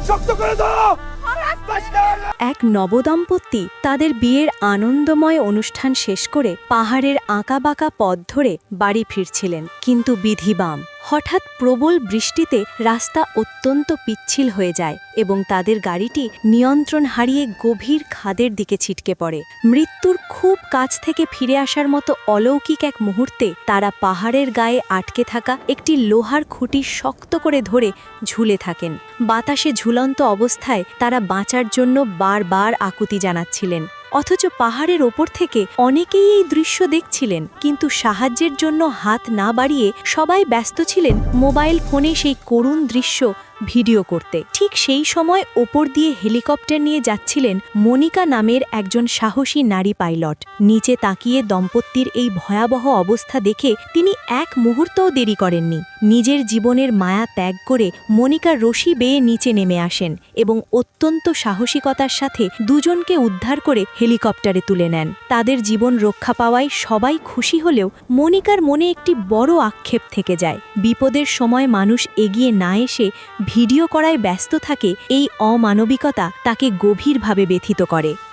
শক্ত করে ধরো। এক নবদম্পতি তাদের বিয়ের আনন্দময় অনুষ্ঠান শেষ করে পাহাড়ের আঁকাবাঁকা পথ ধরে বাড়ি ফিরছিলেন, কিন্তু বিধিবাম হঠাৎ প্রবল বৃষ্টিতে রাস্তা অত্যন্ত পিচ্ছিল হয়ে যায় এবং তাদের গাড়িটি নিয়ন্ত্রণ হারিয়ে গভীর খাদের দিকে ছিটকে পড়ে। মৃত্যুর খুব কাছ থেকে ফিরে আসার মতো অলৌকিক এক মুহূর্তে তারা পাহাড়ের গায়ে আটকে থাকা একটি লোহার খুঁটি শক্ত করে ধরে ঝুলে থাকেন। বাতাসে ঝুলন্ত অবস্থায় তারা বাঁচার জন্য বারবার আকুতি জানাচ্ছিলেন, অথচ পাহাড়ের ওপর থেকে অনেকেই এই দৃশ্য দেখছিলেন, কিন্তু সাহায্যের জন্য হাত না বাড়িয়ে সবাই ব্যস্ত ছিলেন মোবাইল ফোনে সেই করুণ দৃশ্য ভিডিও করতে। ঠিক সেই সময় ওপর দিয়ে হেলিকপ্টার নিয়ে যাচ্ছিলেন মনিকা নামের একজন সাহসী নারী পাইলট। নিচে তাকিয়ে দম্পতির এই ভয়াবহ অবস্থা দেখে তিনি এক মুহূর্তও দেরি করেননি। নিজের জীবনের মায়া ত্যাগ করে মনিকা রশি বেয়ে নিচে নেমে আসেন এবং অত্যন্ত সাহসিকতার সাথে দুজনকে উদ্ধার করে হেলিকপ্টারে তুলে নেন। তাদের জীবন রক্ষা পাওয়ায় সবাই খুশি হলেও মনিকার মনে একটি বড় আক্ষেপ থেকে যায়। বিপদের সময় মানুষ এগিয়ে না এসে ভিডিও করায় ব্যস্ত থাকে, এই অমানবিকতা তাকে গভীরভাবে ব্যথিত করে।